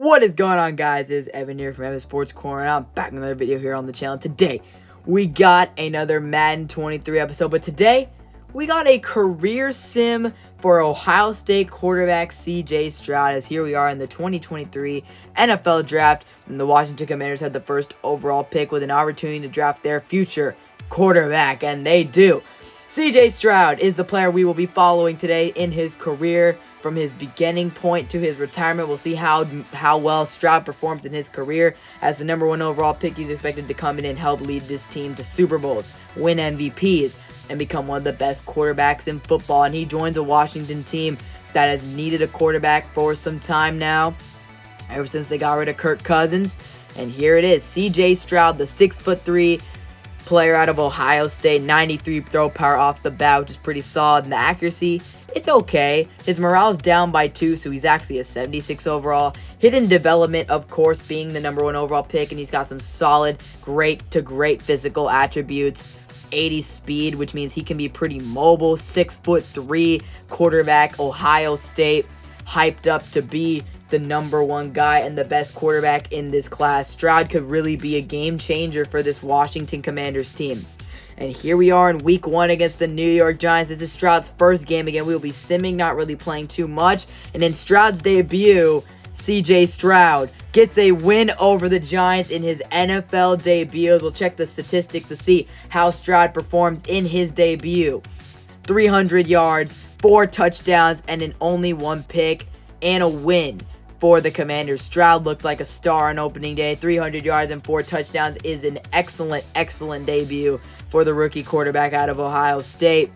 What is going on, guys? It's Evan here from Evan Sports Corner, and I'm back with another video here on the channel. Today, we got another Madden 23 episode, but today, we got a career sim for Ohio State quarterback CJ Stroud, as here we are in the 2023 NFL Draft, and the Washington Commanders had the first overall pick with an opportunity to draft their future quarterback, and they do. CJ Stroud is the player we will be following today in his career. From his beginning point to his retirement, we'll see how well Stroud performs in his career. As the #1 overall pick, he's expected to come in and help lead this team to Super Bowls, win MVPs, and become one of the best quarterbacks in football. And he joins a Washington team that has needed a quarterback for some time now, ever since they got rid of Kirk Cousins. And here it is, CJ Stroud, the 6'3" player out of Ohio State, 93 throw power off the bat, which is pretty solid. And the accuracy, it's okay. His morale's down by 2, so he's actually a 76 overall. Hidden development, of course, being the #1 overall pick, and he's got some solid, great to great physical attributes. 80 speed, which means he can be pretty mobile. 6'3" quarterback, Ohio State, hyped up to be the #1 guy and the best quarterback in this class. Stroud could really be a game changer for this Washington Commanders team. And here we are in week 1 against the New York Giants. This is Stroud's first game. Again, we will be simming, not really playing too much. And in Stroud's debut, CJ Stroud gets a win over the Giants in his NFL debut. We'll check the statistics to see how Stroud performed in his debut. 300 yards, 4 touchdowns, and an only 1 pick, and a win for the Commanders. Stroud looked like a star on opening day. 300 yards and 4 touchdowns is an excellent debut for the rookie quarterback out of Ohio State.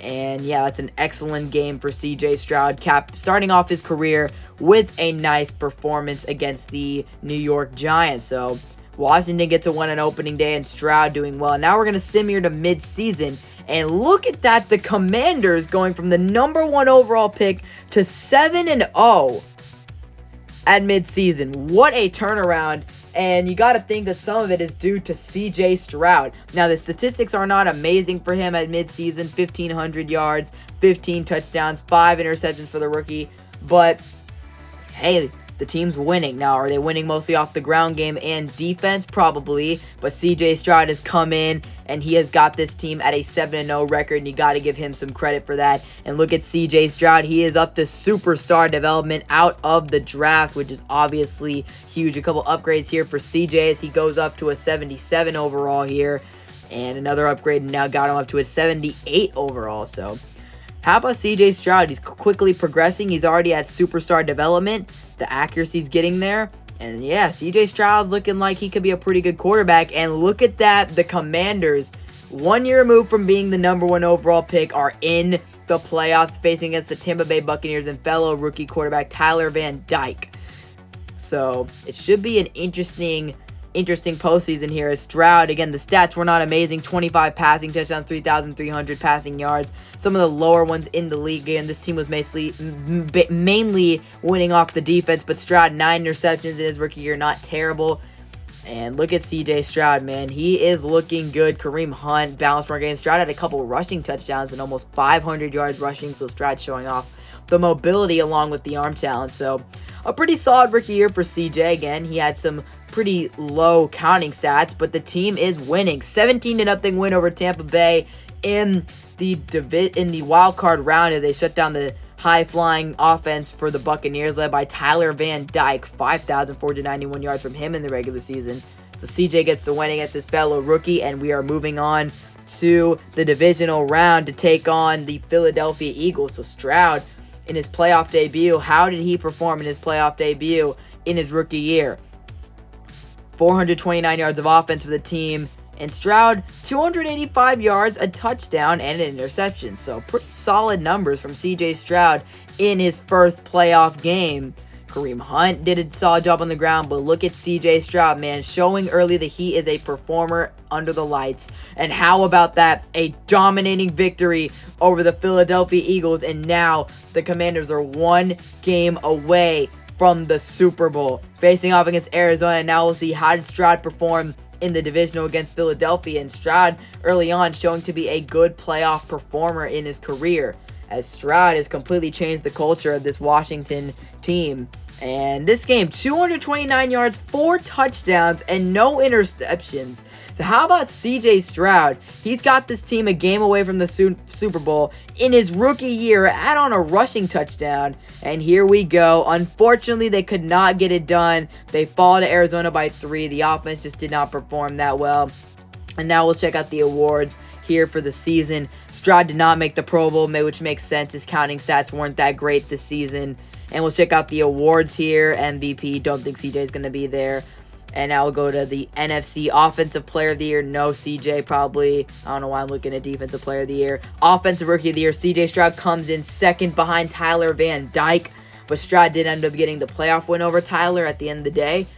And yeah, that's an excellent game for CJ Stroud, starting off his career with a nice performance against the New York Giants. So Washington gets a win on opening day and Stroud doing well. Now we're going to sim here to mid-season. And look at that, the Commanders going from the #1 overall pick to 7-0 at midseason. What a turnaround. And you got to think that some of it is due to CJ Stroud. Now, the statistics are not amazing for him at midseason. 1,500 yards, 15 touchdowns, 5 interceptions for the rookie. But, hey, the team's winning. Now, are they winning mostly off the ground game and defense? Probably. But CJ Stroud has come in, and he has got this team at a 7-0 record, and you got to give him some credit for that. And look at CJ Stroud. He is up to superstar development out of the draft, which is obviously huge. A couple upgrades here for CJ as he goes up to a 77 overall here. And another upgrade now got him up to a 78 overall. So how about CJ Stroud? He's quickly progressing. He's already at superstar development. The accuracy's getting there. And yeah, CJ Stroud's looking like he could be a pretty good quarterback. And look at that. The Commanders, 1 year removed from being the #1 overall pick, are in the playoffs, facing against the Tampa Bay Buccaneers and fellow rookie quarterback Tyler Van Dyke. So it should be an interesting postseason here as Stroud, again, the stats were not amazing. 25 passing touchdowns, 3,300 passing yards. Some of the lower ones in the league. Again, this team was mainly winning off the defense, but Stroud, 9 interceptions in his rookie year, not terrible. And look at CJ Stroud, man. He is looking good. Kareem Hunt, balanced run game. Stroud had a couple rushing touchdowns and almost 500 yards rushing, so Stroud showing off the mobility along with the arm talent. So a pretty solid rookie year for CJ. Again, he had some pretty low counting stats, but the team is winning. 17-0 win over Tampa Bay in the wild card round as they shut down the high-flying offense for the Buccaneers, led by Tyler Van Dyke. 5,491 yards from him in the regular season. So CJ gets the win against his fellow rookie, and we are moving on to the divisional round to take on the Philadelphia Eagles. So Stroud, in his playoff debut, how did he perform in his playoff debut in his rookie year? 429 yards of offense for the team, and Stroud, 285 yards, a touchdown, and an interception. So pretty solid numbers from CJ Stroud in his first playoff game. Kareem Hunt did a solid job on the ground, but look at CJ Stroud, man, showing early that he is a performer under the lights. And how about that? A dominating victory over the Philadelphia Eagles, and now the Commanders are 1 game away from the Super Bowl, facing off against Arizona. Now we'll see how did Stroud perform in the divisional against Philadelphia, and Stroud early on showing to be a good playoff performer in his career, as Stroud has completely changed the culture of this Washington team. And this game, 229 yards, 4 touchdowns, and no interceptions. So how about CJ Stroud? He's got this team a game away from the Super Bowl. In his rookie year, add on a rushing touchdown. And here we go. Unfortunately, they could not get it done. They fall to Arizona by 3. The offense just did not perform that well. And now we'll check out the awards here for the season. Stroud did not make the Pro Bowl, which makes sense. His counting stats weren't that great this season. And we'll check out the awards here. MVP, don't think CJ is going to be there. And now we'll go to the NFC Offensive Player of the Year. No, CJ probably. I don't know why I'm looking at Defensive Player of the Year. Offensive Rookie of the Year, CJ Stroud comes in second behind Tyler Van Dyke. But Stroud did end up getting the playoff win over Tyler at the end of the day.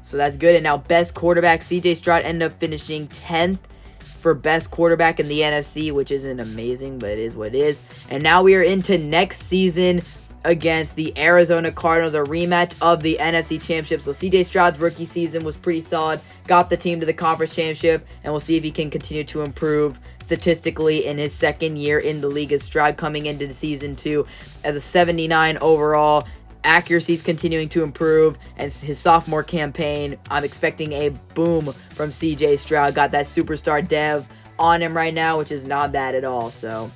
So that's good. And now Best Quarterback, CJ Stroud ended up finishing 10th for Best Quarterback in the NFC, which isn't amazing, but it is what it is. And now we are into next season against the Arizona Cardinals, a rematch of the NFC Championship. So CJ Stroud's rookie season was pretty solid, got the team to the conference championship, and we'll see if he can continue to improve statistically in his second year in the league, as Stroud coming into season 2 as a 79 overall. Accuracy's continuing to improve, and his sophomore campaign, I'm expecting a boom from CJ Stroud. Got that superstar dev on him right now, which is not bad at all. So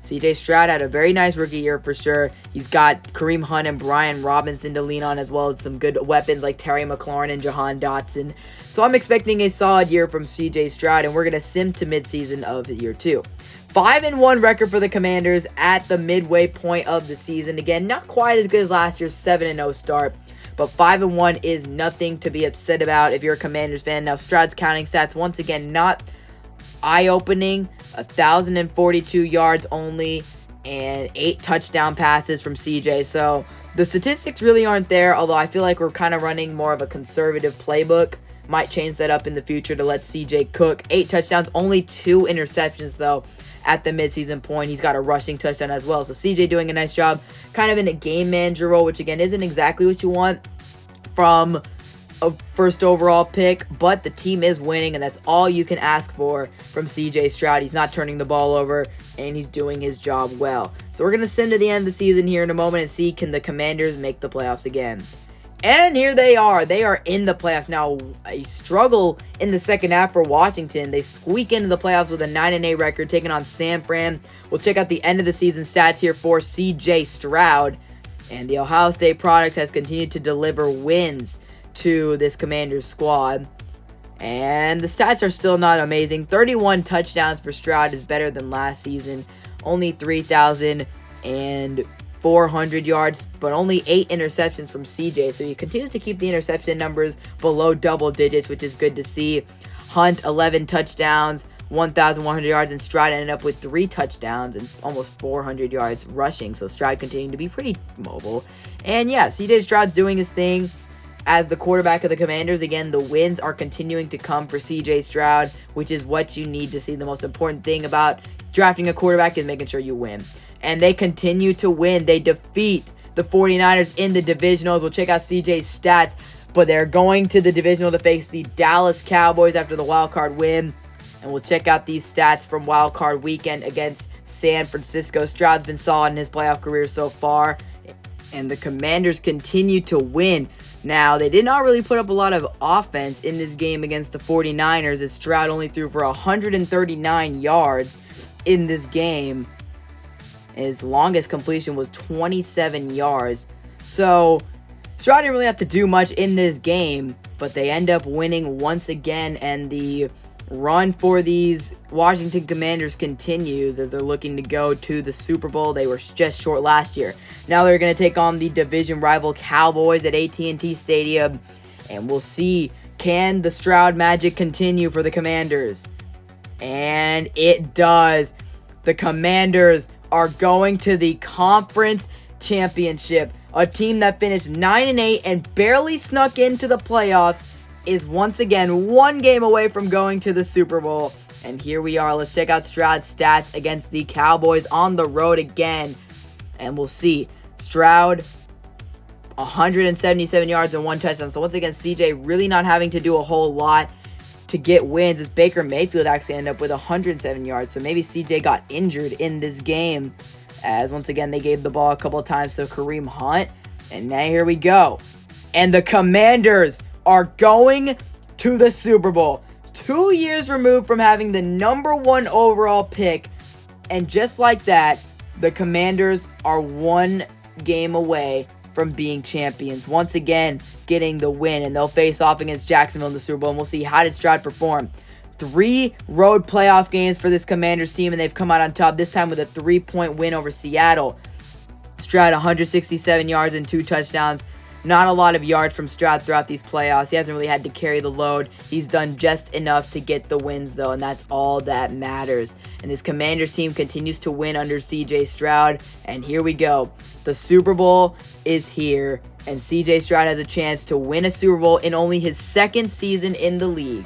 CJ Stroud had a very nice rookie year for sure. He's got Kareem Hunt and Brian Robinson to lean on, as well as some good weapons like Terry McLaurin and Jahan Dotson. So I'm expecting a solid year from CJ Stroud, and we're going to sim to midseason of year 2. 5-1 record for the Commanders at the midway point of the season. Again, not quite as good as last year's 7-0 start, but 5-1 is nothing to be upset about if you're a Commanders fan. Now, Stroud's counting stats, once again, not eye-opening. 1,042 yards only and 8 touchdown passes from CJ. So the statistics really aren't there, although I feel like we're kind of running more of a conservative playbook. Might change that up in the future to let CJ cook. 8 touchdowns, only 2 interceptions though at the midseason point. He's got a rushing touchdown as well. So CJ doing a nice job kind of in a game manager role, which again isn't exactly what you want from a first overall pick, but the team is winning, and that's all you can ask for from CJ Stroud. He's not turning the ball over, and he's doing his job well. So we're going to sim to the end of the season here in a moment and see, can the Commanders make the playoffs again? And here they are. They are in the playoffs. Now, a struggle in the second half for Washington. They squeak into the playoffs with a 9-8 record, taking on San Fran. We'll check out the end of the season stats here for CJ Stroud. And the Ohio State product has continued to deliver wins to this Commanders squad. And the stats are still not amazing. 31 touchdowns for Stroud is better than last season. Only 3,400 yards, but only 8 interceptions from CJ. So he continues to keep the interception numbers below double digits, which is good to see. Hunt, 11 touchdowns, 1,100 yards, and Stroud ended up with 3 touchdowns and almost 400 yards rushing. So Stroud continuing to be pretty mobile. And yeah, CJ Stroud's doing his thing as the quarterback of the Commanders. Again, the wins are continuing to come for CJ Stroud, which is what you need to see. The most important thing about drafting a quarterback is making sure you win. And they continue to win. They defeat the 49ers in the divisionals. We'll check out CJ's stats, but they're going to the divisional to face the Dallas Cowboys after the wildcard win. And we'll check out these stats from wildcard weekend against San Francisco. Stroud's been solid in his playoff career so far, and the Commanders continue to win. Now, they did not really put up a lot of offense in this game against the 49ers, as Stroud only threw for 139 yards in this game. His longest completion was 27 yards. So, Stroud didn't really have to do much in this game, but they end up winning once again, and the run for these Washington Commanders continues as they're looking to go to the Super Bowl. They were just short last year. Now they're going to take on the division rival Cowboys at AT&T Stadium, and we'll see, can the Stroud magic continue for the Commanders? And it does. The Commanders are going to the conference championship. A team that finished 9-8 and barely snuck into the playoffs is once again one game away from going to the Super Bowl. And here we are. Let's check out Stroud's stats against the Cowboys on the road again. And we'll see. Stroud, 177 yards and 1 touchdown. So once again, CJ really not having to do a whole lot to get wins, as Baker Mayfield actually ended up with 107 yards. So maybe CJ got injured in this game, as once again they gave the ball a couple of times to Kareem Hunt. And now here we go. And the Commanders are going to the Super Bowl. 2 years removed from having the #1 overall pick. And just like that, the Commanders are 1 game away from being champions. Once again, getting the win. And they'll face off against Jacksonville in the Super Bowl. And we'll see, how did Stroud perform? 3 road playoff games for this Commanders team. And they've come out on top, this time with a 3-point win over Seattle. Stroud, 167 yards and 2 touchdowns. Not a lot of yards from Stroud throughout these playoffs. He hasn't really had to carry the load. He's done just enough to get the wins, though, and that's all that matters. And this Commanders team continues to win under CJ Stroud. And here we go. The Super Bowl is here, and CJ Stroud has a chance to win a Super Bowl in only his 2nd season in the league.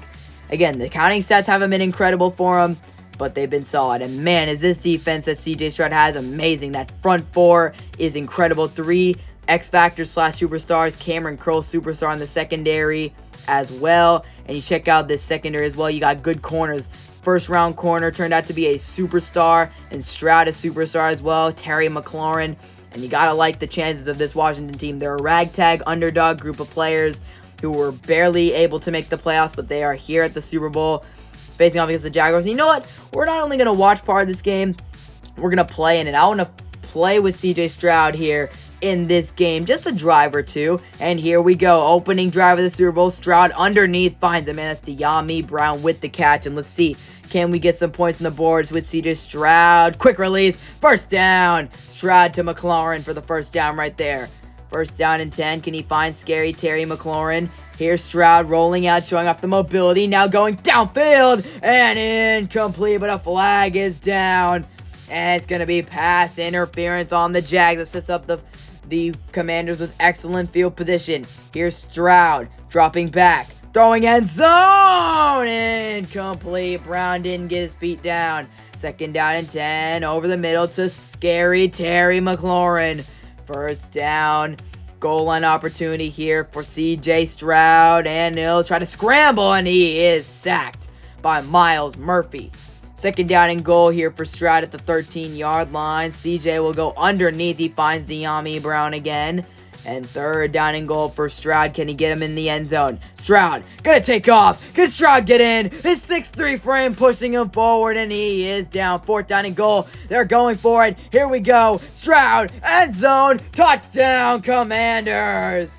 Again, the counting stats haven't been incredible for him, but they've been solid. And man, is this defense that CJ Stroud has amazing. That front 4 is incredible. 3 X-Factor/superstars. Cameron Curl, superstar in the secondary as well. And you check out this secondary as well. You got good corners. First round corner turned out to be a superstar, and Stroud a superstar as well. Terry McLaurin. And you gotta like the chances of this Washington team. They're a ragtag underdog group of players who were barely able to make the playoffs, but they are here at the Super Bowl facing off against the Jaguars. And you know what? We're not only gonna watch part of this game, we're gonna play in it. I wanna play with CJ Stroud here in this game, just a drive or two. And here we go, opening drive of the Super Bowl. Stroud underneath finds him, man. That's De'Ami Brown with the catch. And let's see, can we get some points on the boards with CJ Stroud? Quick release, first down. Stroud to McLaurin for the first down right there. First down and 10. Can he find scary Terry McLaurin? Here's Stroud rolling out, showing off the mobility. Now going downfield and incomplete, but a flag is down. And it's going to be pass interference on the Jags. That sets up the Commanders with excellent field position. Here's Stroud dropping back, throwing end zone, incomplete. Brown didn't get his feet down. Second down and 10, over the middle to scary Terry McLaurin. First down, goal line opportunity here for CJ Stroud, and he'll try to scramble, and he is sacked by Myles Murphy. Second down and goal here for Stroud at the 13-yard line. CJ will go underneath. He finds De'Ami Brown again. And third down and goal for Stroud. Can he get him in the end zone? Stroud gonna take off. Can Stroud get in? His 6'3" frame pushing him forward, and he is down. Fourth down and goal. They're going for it. Here we go. Stroud, end zone, touchdown, Commanders.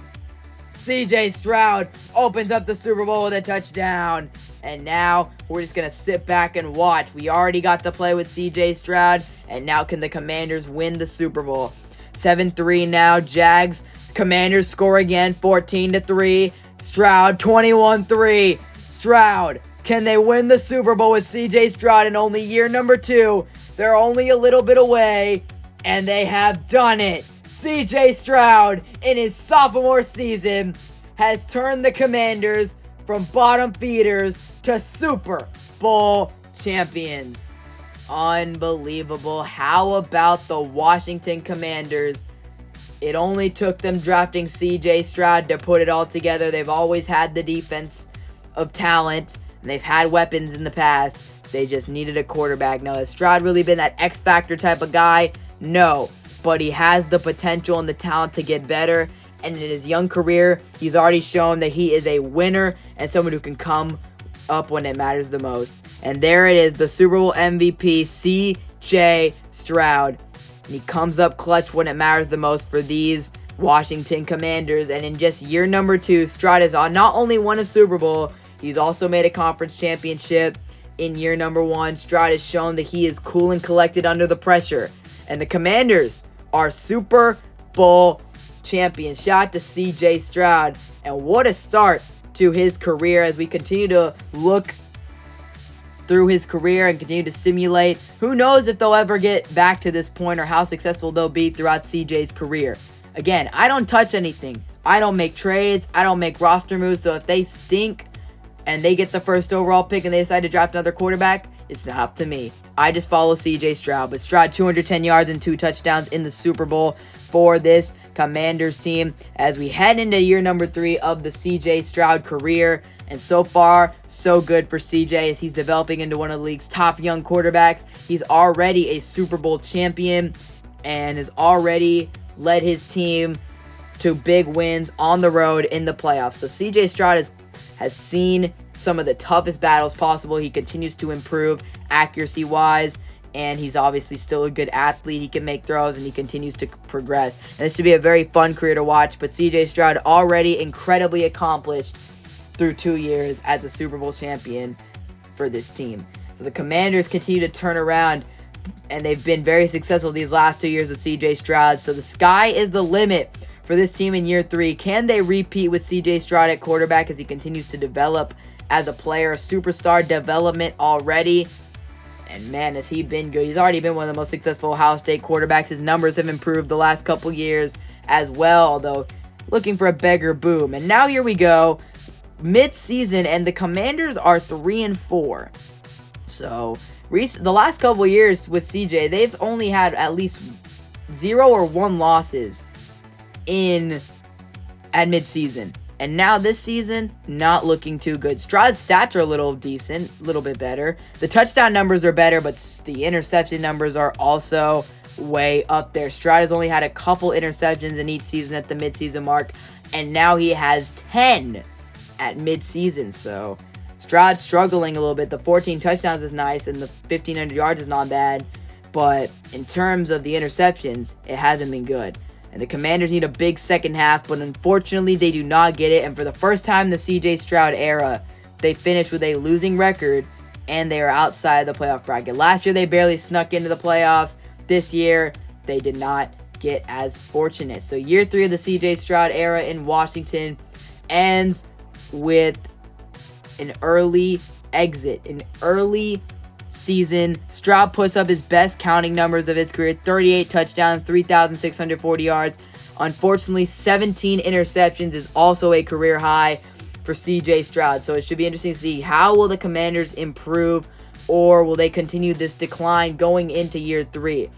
CJ Stroud opens up the Super Bowl with a touchdown. And now we're just going to sit back and watch. We already got to play with CJ Stroud. And now can the Commanders win the Super Bowl? 7-3 now. Jags. Commanders score again. 14-3. Stroud 21-3. Stroud. Can they win the Super Bowl with CJ Stroud in only year number 2? They're only a little bit away. And they have done it. CJ Stroud, in his sophomore season, has turned the Commanders from bottom feeders to Super Bowl champions. Unbelievable. How about the Washington Commanders? It only took them drafting CJ Stroud to put it all together. They've always had the defense of talent, and they've had weapons in the past. They just needed a quarterback. Now, has Stroud really been that X-Factor type of guy? No, but he has the potential and the talent to get better. And in his young career, he's already shown that he is a winner and someone who can come up when it matters the most. And there it is, the Super Bowl MVP, CJ Stroud. And he comes up clutch when it matters the most for these Washington Commanders. And in just year number 2, Stroud has not only won a Super Bowl, he's also made a conference championship. In year number 1, Stroud has shown that he is cool and collected under the pressure. And the Commanders are Super Bowl champions. Shout out to CJ Stroud. And what a start to his career as we continue to look through his career and continue to simulate. Who knows if they'll ever get back to this point or how successful they'll be throughout CJ's career. Again, I don't touch anything. I don't make trades. I don't make roster moves. So if they stink and they get the first overall pick and they decide to draft another quarterback, it's not up to me. I just follow CJ Stroud. But Stroud, 210 yards and 2 touchdowns in the Super Bowl for this Commanders team as we head into year number 3 of the CJ Stroud career. And so far, so good for CJ as he's developing into one of the league's top young quarterbacks. He's already a Super Bowl champion and has already led his team to big wins on the road in the playoffs. So CJ Stroud has seen some of the toughest battles possible. He continues to improve accuracy-wise, and he's obviously still a good athlete. He can make throws, and he continues to progress. And this should be a very fun career to watch, but CJ Stroud already incredibly accomplished through 2 years as a Super Bowl champion for this team. So the Commanders continue to turn around, and they've been very successful these last 2 years with CJ Stroud. So the sky is the limit for this team in year 3. Can they repeat with CJ Stroud at quarterback as he continues to develop as a player? Superstar development already. And man, has he been good. He's already been one of the most successful Ohio State quarterbacks. His numbers have improved the last couple years as well, although looking for a bigger boom. And now here we go, mid-season, and the Commanders are 3-4. So the last couple years with CJ, they've only had at least 0 or 1 losses at mid-season. And now this season, not looking too good. Stroud's stats are a little decent, a little bit better. The touchdown numbers are better, but the interception numbers are also way up there. Stroud has only had a couple interceptions in each season at the midseason mark, and now he has 10 at midseason. So Stroud's struggling a little bit. The 14 touchdowns is nice, and the 1,500 yards is not bad. But in terms of the interceptions, it hasn't been good. And the Commanders need a big second half, but unfortunately they do not get it. And for the first time in the CJ Stroud era, they finished with a losing record, and they are outside the playoff bracket. Last year they barely snuck into the playoffs. This year they did not get as fortunate. So year 3 of the CJ Stroud era in Washington ends with an early exit, an early season. Stroud puts up his best counting numbers of his career: 38 touchdowns, 3,640 yards. Unfortunately, 17 interceptions is also a career high for CJ Stroud. So it should be interesting to see how will the Commanders improve, or will they continue this decline going into year 3.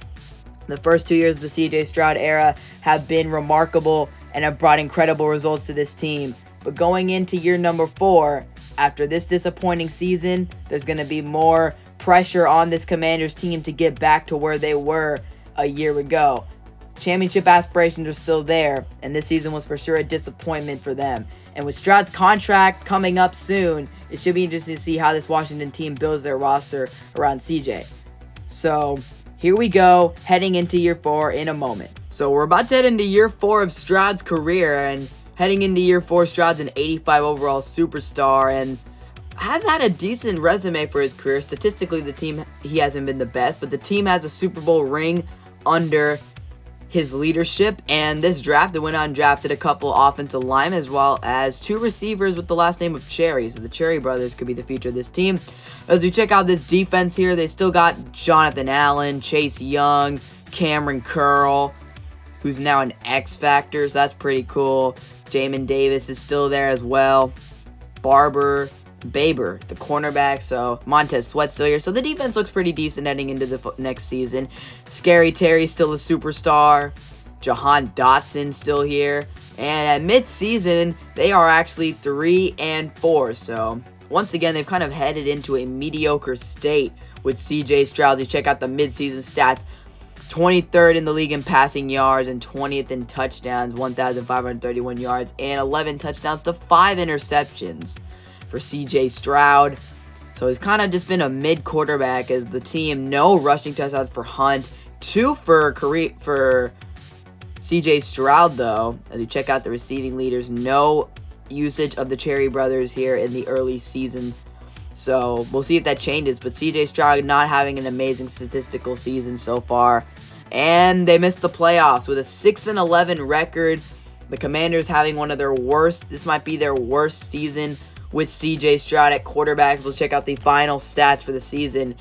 The first 2 years of the CJ Stroud era have been remarkable and have brought incredible results to this team. But going into year number 4, after this disappointing season, there's going to be more pressure on this Commanders team to get back to where they were a year ago. Championship aspirations are still there, and this season was for sure a disappointment for them. And with Stroud's contract coming up soon, it should be interesting to see how this Washington team builds their roster around CJ. So here we go, heading into year 4 in a moment. So we're about to head into year 4 of Stroud's career, and heading into year 4, Stroud's an 85 overall superstar and has had a decent resume for his career. Statistically, the team, he hasn't been the best, but the team has a Super Bowl ring under his leadership. And this draft, they went out and drafted a couple offensive linemen as well as 2 receivers with the last name of Cherry. So the Cherry brothers could be the future of this team. As we check out this defense here, they still got Jonathan Allen, Chase Young, Cameron Curl, who's now an X Factor, so that's pretty cool. Jamin Davis is still there as well. Baber, the cornerback, so Montez Sweat's still here. So the defense looks pretty decent heading into the next season. Scary Terry's still a superstar. Jahan Dotson still here. And at mid-season, they are actually 3-4. So once again, they've kind of headed into a mediocre state with CJ Stroud. You check out the mid-season stats. 23rd in the league in passing yards and 20th in touchdowns, 1,531 yards, and 11 touchdowns to 5 interceptions for CJ Stroud. So he's kind of just been a mid-quarterback as the team. No rushing touchdowns for Hunt. 2 for CJ Stroud, though. As you check out the receiving leaders, no usage of the Cherry brothers here in the early season. So we'll see if that changes. But CJ Stroud not having an amazing statistical season so far. And they missed the playoffs with a 6-11 record. The Commanders having one of their worst. This might be their worst season with CJ Stroud at quarterback. Let's check out the final stats for the season.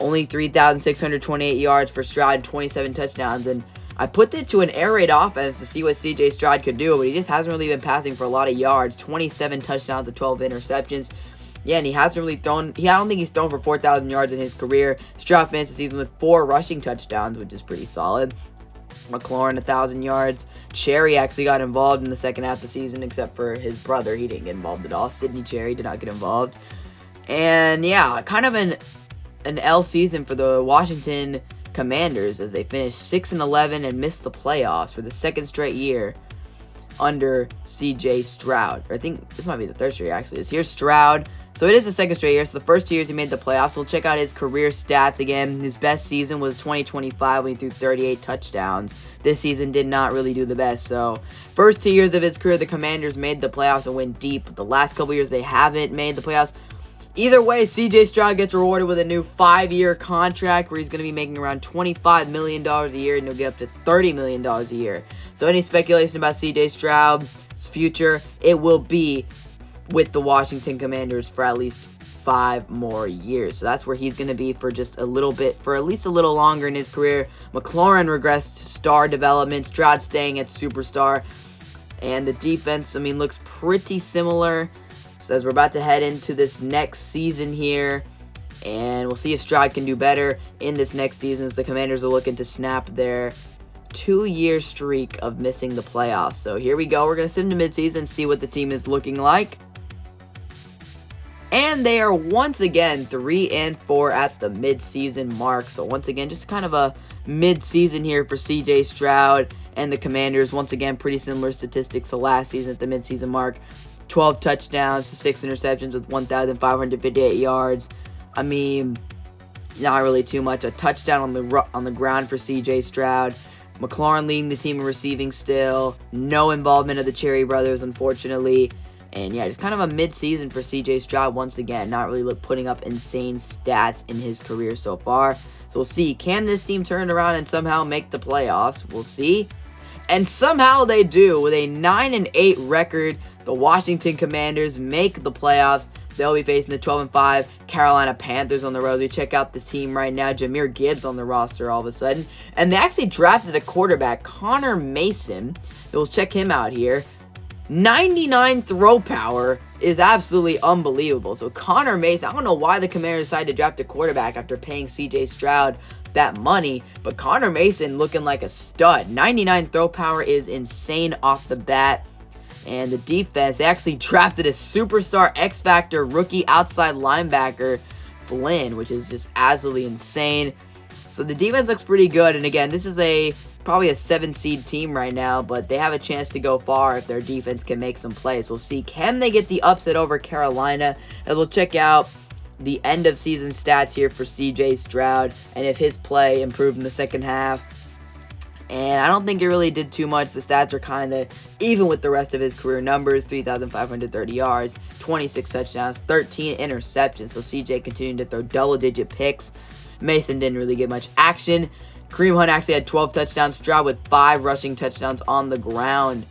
Only 3,628 yards for Stroud, 27 touchdowns. And I put it to an air raid offense to see what CJ Stroud could do, but he just hasn't really been passing for a lot of yards. 27 touchdowns to 12 interceptions. Yeah, and he hasn't really thrown. I don't think he's thrown for 4,000 yards in his career. Stroud finished the season with 4 rushing touchdowns, which is pretty solid. McLaurin 1,000 yards. Cherry actually got involved in the second half of the season, except for his brother. He didn't get involved at all. Sidney Cherry did not get involved. And yeah, kind of an L season for the Washington Commanders as they finished 6-11 and missed the playoffs for the second straight year. under CJ Stroud. I think this might be the third straight actually. Here's Stroud. So it is the second straight year. So the first 2 years he made the playoffs. We'll check out his career stats again. His best season was 2025 when he threw 38 touchdowns. This season did not really do the best. So first 2 years of his career, the Commanders made the playoffs and went deep. The last couple years, they haven't made the playoffs. Either way, CJ Stroud gets rewarded with a new 5-year contract where he's going to be making around $25 million a year, and he'll get up to $30 million a year. So any speculation about CJ Stroud's future, it will be with the Washington Commanders for at least 5 more years. So that's where he's going to be for just a little bit, for at least a little longer in his career. McLaurin regressed to star development. Stroud staying at superstar. And the defense, I mean, looks pretty similar. So as we're about to head into this next season here, and we'll see if Stroud can do better in this next season as the Commanders are looking to snap their 2-year streak of missing the playoffs. So here we go. We're going to send them to midseason, see what the team is looking like. And they are once again 3-4 at the midseason mark. So once again, just kind of a mid-season here for CJ Stroud and the Commanders. Once again, pretty similar statistics to last season at the midseason mark. 12 touchdowns to 6 interceptions with 1,558 yards. I mean, not really too much. A touchdown on the ground for CJ Stroud. McLaurin leading the team in receiving still. No involvement of the Cherry brothers, unfortunately. And yeah, just kind of a mid-season for CJ Stroud once again. Not really putting up insane stats in his career so far. So we'll see. Can this team turn around and somehow make the playoffs? We'll see. And somehow they do. With a 9-8 record, the Washington Commanders make the playoffs. They'll be facing the 12-5 Carolina Panthers on the road. We check out this team right now. Jahmyr Gibbs on the roster all of a sudden. And they actually drafted a quarterback, Connor Mason. We'll check him out here. 99 throw power is absolutely unbelievable. So Connor Mason, I don't know why the Commanders decided to draft a quarterback after paying CJ Stroud that money, but Connor Mason looking like a stud. 99 throw power is insane off the bat. And the defense, they actually drafted a superstar X-Factor rookie outside linebacker, Flynn, which is just absolutely insane. So the defense looks pretty good. And again, this is probably a 7-seed team right now, but they have a chance to go far if their defense can make some plays. We'll see, can they get the upset over Carolina? As we'll check out the end of season stats here for CJ Stroud and if his play improved in the second half. And I don't think it really did too much. The stats are kind of even with the rest of his career numbers. 3,530 yards, 26 touchdowns, 13 interceptions. So CJ continued to throw double-digit picks. Mason didn't really get much action. Kareem Hunt actually had 12 touchdowns. Stroud with 5 rushing touchdowns on the ground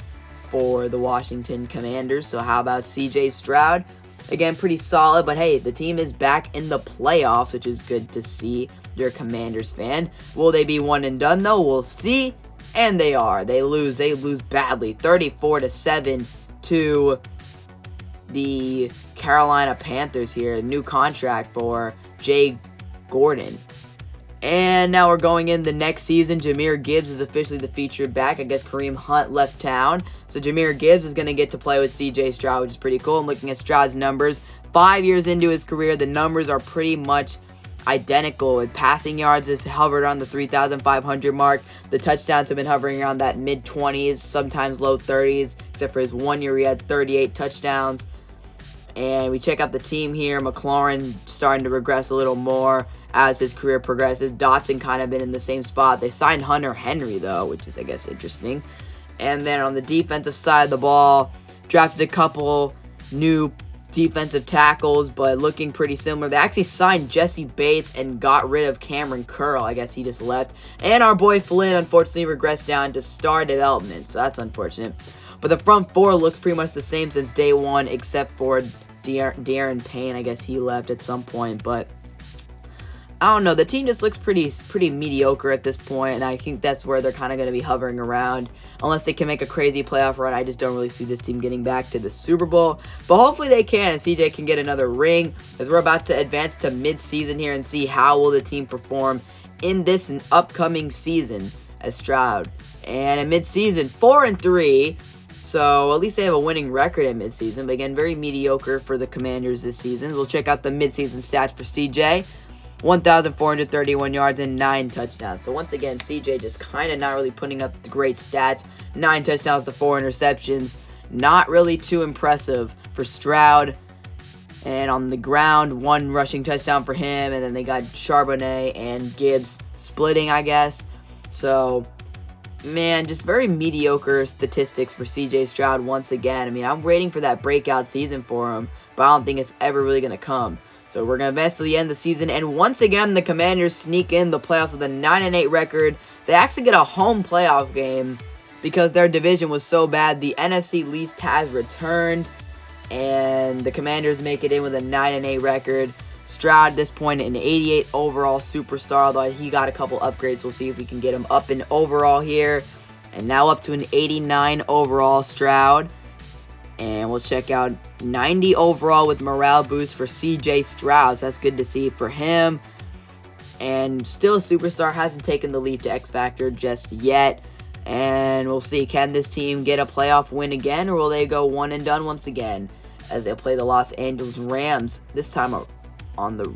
for the Washington Commanders. So how about CJ Stroud? Again, pretty solid. But hey, the team is back in the playoffs, which is good to see. You're a Commanders fan. Will they be one and done though? We'll see. And they are. They lose badly. 34-7 to the Carolina Panthers here. A new contract for Jay Gordon. And now we're going in the next season. Jahmyr Gibbs is officially the featured back. I guess Kareem Hunt left town. So Jahmyr Gibbs is going to get to play with CJ Stroud, which is pretty cool. I'm looking at Stroud's numbers. 5 years into his career, the numbers are pretty much identical. With passing yards, have hovered on the 3,500 mark. The touchdowns have been hovering around that mid-20s, sometimes low 30s, except for his 1 year he had 38 touchdowns. And we check out the team here. McLaurin starting to regress a little more as his career progresses. Dotson kind of been in the same spot. They signed Hunter Henry, though, which is, I guess, interesting. And then on the defensive side of the ball, drafted a couple new defensive tackles, but looking pretty similar. They actually signed Jesse Bates and got rid of Cameron Curl. I guess he just left. And our boy Flynn, unfortunately, regressed down to star development, so that's unfortunate. But the front four looks pretty much the same since day one, except for Darren Payne. I guess he left at some point, but I don't know. The team just looks pretty mediocre at this point, and I think that's where they're kind of going to be hovering around. Unless they can make a crazy playoff run, I just don't really see this team getting back to the Super Bowl. But hopefully they can, and CJ can get another ring, as we're about to advance to mid-season here and see how will the team perform in this upcoming season as Stroud. And in mid-season, 4-3. So at least they have a winning record in mid-season. But again, very mediocre for the Commanders this season. We'll check out the mid-season stats for CJ. 1,431 yards, and 9 touchdowns. So once again, CJ just kind of not really putting up the great stats. 9 touchdowns to 4 interceptions. Not really too impressive for Stroud. And on the ground, 1 rushing touchdown for him. And then they got Charbonnet and Gibbs splitting, I guess. So, man, just very mediocre statistics for CJ Stroud once again. I mean, I'm waiting for that breakout season for him, but I don't think it's ever really going to come. So we're going to advance to the end of the season. And once again, the Commanders sneak in the playoffs with a 9-8 record. They actually get a home playoff game because their division was so bad. The NFC least has returned, and the Commanders make it in with a 9-8 record. Stroud at this point an 88 overall superstar, although he got a couple upgrades. We'll see if we can get him up in overall here. And now up to an 89 overall Stroud. And we'll check out 90 overall with morale boost for CJ Stroud. So that's good to see for him. And still a superstar, hasn't taken the leap to X Factor just yet. And we'll see, can this team get a playoff win again, or will they go one and done once again as they play the Los Angeles Rams this time on the,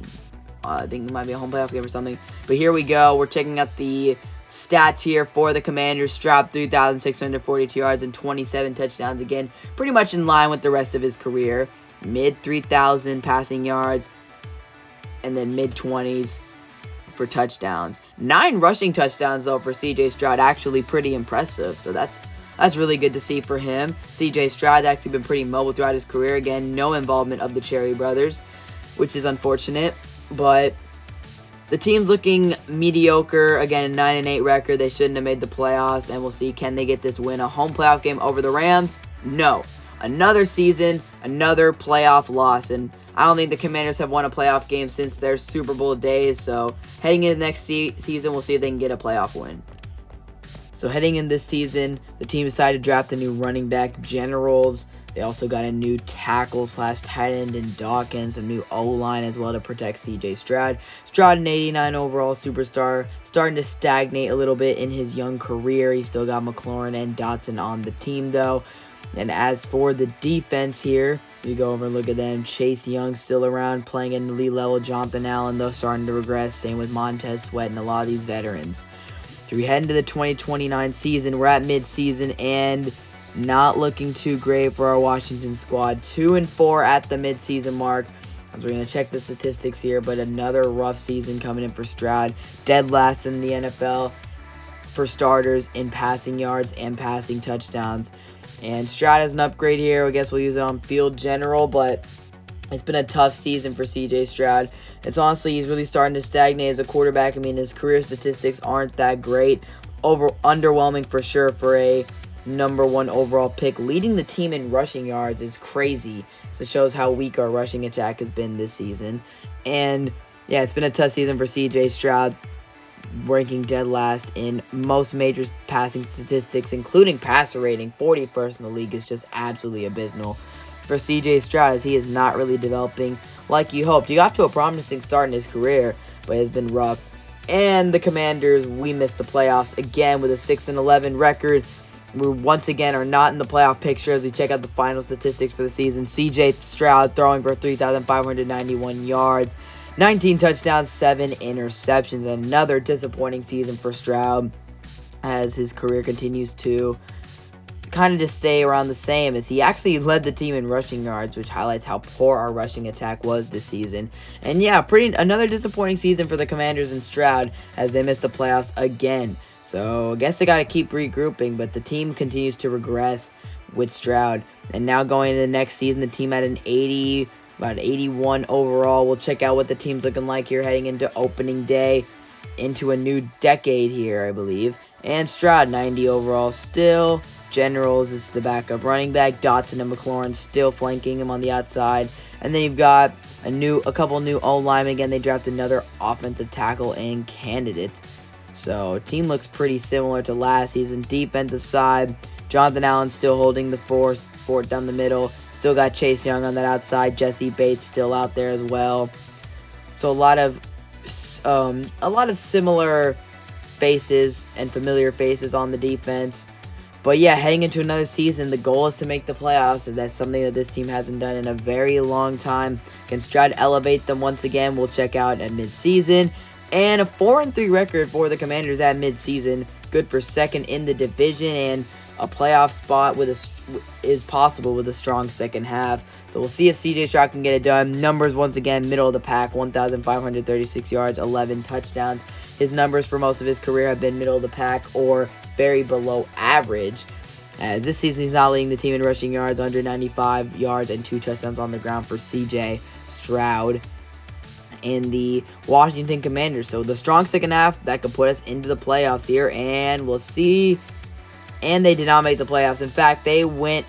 I think it might be a home playoff game or something. But here we go. We're checking out the stats here for the Commanders. Stroud, 3,642 yards and 27 touchdowns. Again, pretty much in line with the rest of his career. Mid 3,000 passing yards and then mid-20s for touchdowns. 9 rushing touchdowns, though, for CJ Stroud. Actually pretty impressive. So that's really good to see for him. CJ Stroud's actually been pretty mobile throughout his career. Again, no involvement of the Cherry brothers, which is unfortunate. But the team's looking mediocre. Again, a 9-8 record. They shouldn't have made the playoffs. And we'll see, can they get this win? A home playoff game over the Rams? No. Another season, another playoff loss. And I don't think the Commanders have won a playoff game since their Super Bowl days. So heading into the next season, we'll see if they can get a playoff win. So heading in this season, the team decided to draft a new running back, Generals. They also got a new tackle/tight end in Dawkins, some new O-line as well to protect CJ Stroud. Stroud, an 89 overall superstar, starting to stagnate a little bit in his young career. He still got McLaurin and Dotson on the team, though. And as for the defense here, we go over and look at them. Chase Young still around, playing at an elite level. Jonathan Allen, though, starting to regress. Same with Montez Sweat and a lot of these veterans. So we head into the 2029 season. We're at mid-season and not looking too great for our Washington squad. 2-4 at the mid-season mark. We're going to check the statistics here, but another rough season coming in for Stroud. Dead last in the NFL for starters in passing yards and passing touchdowns. And Stroud has an upgrade here. I guess we'll use it on Field General, but it's been a tough season for CJ Stroud. It's honestly, he's really starting to stagnate as a quarterback. I mean, his career statistics aren't that great. Underwhelming for sure for a #1 overall pick. Leading the team in rushing yards is crazy. So it shows how weak our rushing attack has been this season. And yeah, it's been a tough season for CJ Stroud, ranking dead last in most major passing statistics, including passer rating. 41st in the league is just absolutely abysmal for CJ Stroud, as he is not really developing like you hoped. He got to a promising start in his career, but it has been rough. And the Commanders, we missed the playoffs again with a 6-11 record. We once again are not in the playoff picture as we check out the final statistics for the season. CJ Stroud throwing for 3,591 yards, 19 touchdowns, 7 interceptions. Another disappointing season for Stroud as his career continues to kind of just stay around the same, as he actually led the team in rushing yards, which highlights how poor our rushing attack was this season. And yeah, another disappointing season for the Commanders and Stroud as they missed the playoffs again. So I guess they got to keep regrouping, but the team continues to regress with Stroud. And now going into the next season, the team had about 81 overall. We'll check out what the team's looking like here heading into opening day, into a new decade here, I believe. And Stroud, 90 overall still. Generals is the backup running back. Dotson and McLaurin still flanking him on the outside. And then you've got a couple new O-linemen. Again, they drafted another offensive tackle and candidate. So, team looks pretty similar to last season. Defensive side, Jonathan Allen still holding the fort down the middle. Still got Chase Young on that outside. Jesse Bates still out there as well. So a lot of similar faces and familiar faces on the defense. But yeah, heading into another season, the goal is to make the playoffs, and that's something that this team hasn't done in a very long time. Can Stroud elevate them once again? We'll check out at midseason. And a 4-3 record for the Commanders at midseason. Good for second in the division, and a playoff spot is possible with a strong second half. So we'll see if CJ Stroud can get it done. Numbers, once again, middle of the pack, 1,536 yards, 11 touchdowns. His numbers for most of his career have been middle of the pack or very below average. As this season, he's now leading the team in rushing yards, 195 yards, and 2 touchdowns on the ground for CJ Stroud in the Washington Commanders. So the strong second half, that could put us into the playoffs here, and we'll see. And they did not make the playoffs. In fact, they went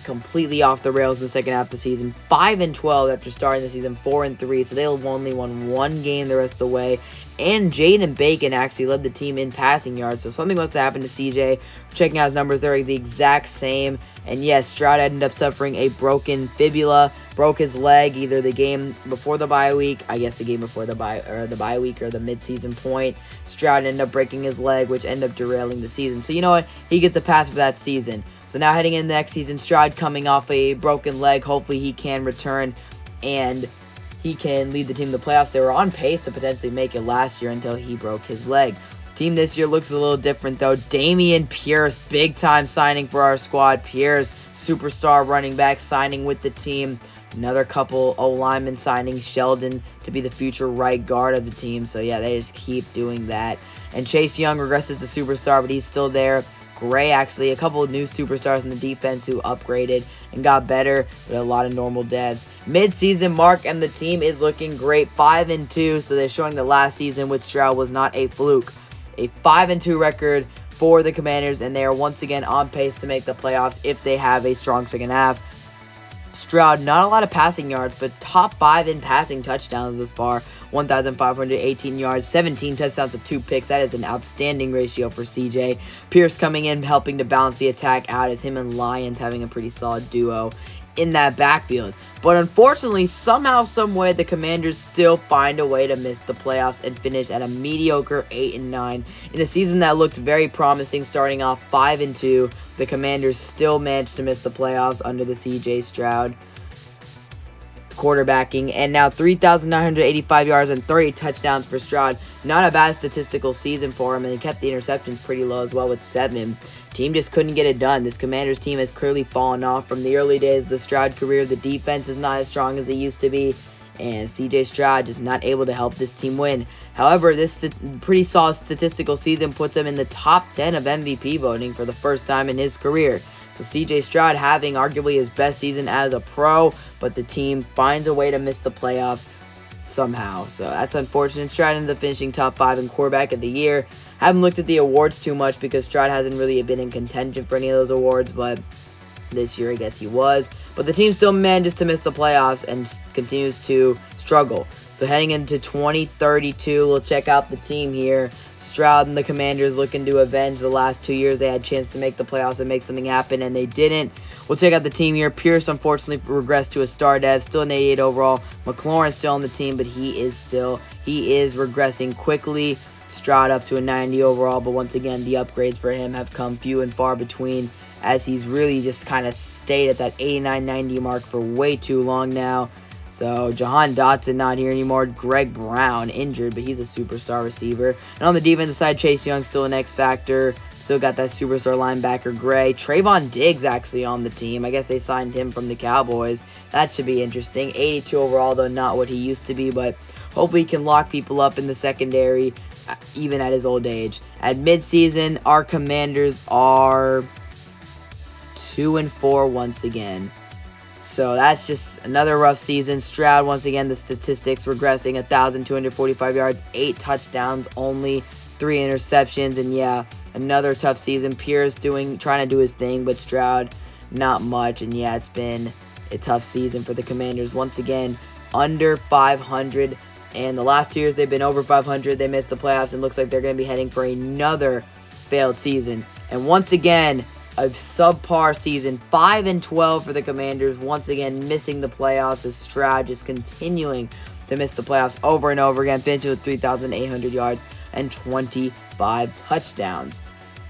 completely off the rails in the second half of the season. 5-12 after starting the season, 4-3. So they only won one game the rest of the way. And Jaden Bacon actually led the team in passing yards. So something must have happened to CJ. Checking out his numbers, they're the exact same. And yes, Stroud ended up suffering a broken fibula. Broke his leg either the game before the bye week. I guess the game before the bye week or the midseason point. Stroud ended up breaking his leg, which ended up derailing the season. So you know what? He gets a pass for that season. So now heading in the next season, Stroud coming off a broken leg. Hopefully he can return and he can lead the team to the playoffs. They were on pace to potentially make it last year until he broke his leg. Team this year looks a little different though. Dameon Pierce, big time signing for our squad. Pierce, superstar running back, signing with the team. Another couple O-linemen signing. Sheldon to be the future right guard of the team. So yeah, they just keep doing that. And Chase Young regresses to superstar, but he's still there. Gray, actually, a couple of new superstars in the defense who upgraded and got better, but a lot of normal devs. Mid-season mark, and the team is looking great. 5-2, so they're showing the last season with Stroud was not a fluke. A 5-2 record for the Commanders, and they are once again on pace to make the playoffs if they have a strong second half. Stroud, not a lot of passing yards, but top 5 in passing touchdowns this far. 1,518 yards, 17 touchdowns to 2 picks. That is an outstanding ratio for CJ. Pierce coming in, helping to balance the attack out as him and Lyons having a pretty solid duo in that backfield. But unfortunately, somehow, someway, the Commanders still find a way to miss the playoffs and finish at a mediocre 8-9. In a season that looked very promising, starting off 5-2, the Commanders still managed to miss the playoffs under the CJ Stroud quarterbacking, and now 3,985 yards and 30 touchdowns for Stroud. Not a bad statistical season for him, and he kept the interceptions pretty low as well with 7. Team just couldn't get it done. This Commanders team has clearly fallen off from the early days of the Stroud career. The defense is not as strong as it used to be, and CJ Stroud just not able to help this team win. However, this pretty solid statistical season puts him in the top 10 of MVP voting for the first time in his career. So CJ Stroud having arguably his best season as a pro, but the team finds a way to miss the playoffs somehow. So that's unfortunate. Stroud ends up finishing top 5 in quarterback of the year. Haven't looked at the awards too much because Stroud hasn't really been in contention for any of those awards, but this year I guess he was. But the team still manages to miss the playoffs and continues to struggle. So heading into 2032, we'll check out the team here. Stroud and the Commanders looking to avenge the last 2 years. They had a chance to make the playoffs and make something happen, and they didn't. We'll check out the team here. Pierce, unfortunately, regressed to a star dev. Still an 88 overall. McLaurin still on the team, but he is regressing quickly. Stroud up to a 90 overall, but once again, the upgrades for him have come few and far between, as he's really just kind of stayed at that 89-90 mark for way too long now. So, Jahan Dotson not here anymore. Greg Brown injured, but he's a superstar receiver. And on the defensive side, Chase Young still an X factor. Still got that superstar linebacker, Gray. Trayvon Diggs actually on the team. I guess they signed him from the Cowboys. That should be interesting. 82 overall, though not what he used to be, but hopefully he can lock people up in the secondary, even at his old age. At midseason, our Commanders are 2-4 once again. So that's just another rough season. Stroud, once again, the statistics regressing. 1,245 yards, 8 touchdowns, only 3 interceptions. And yeah, another tough season. Pierce trying to do his thing, but Stroud, not much. And yeah, it's been a tough season for the Commanders. Once again, under 500. And the last 2 years, they've been over 500. They missed the playoffs, and looks like they're going to be heading for another failed season. And once again, a subpar season. 5-12 for the Commanders. Once again, missing the playoffs as Stroud just continuing to miss the playoffs over and over again. Finishing with 3,800 yards and 25 touchdowns.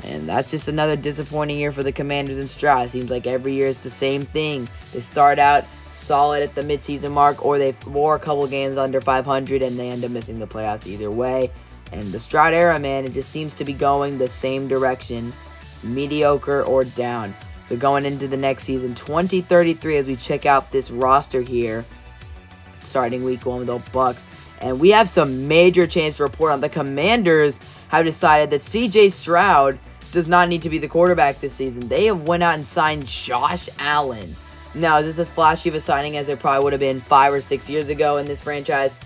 And that's just another disappointing year for the Commanders and Stroud. It seems like every year it's the same thing. They start out solid at the midseason mark, or they war a couple games under 500 and they end up missing the playoffs either way. And the Stroud era, man, it just seems to be going the same direction, mediocre or down. So going into the next season, 2033, as we check out this roster here, starting week 1 with the Bucks. And we have some major change to report on. The Commanders have decided that CJ Stroud does not need to be the quarterback this season. They have went out and signed Josh Allen. Now, is this as flashy of a signing as it probably would have been 5 or 6 years ago in this franchise?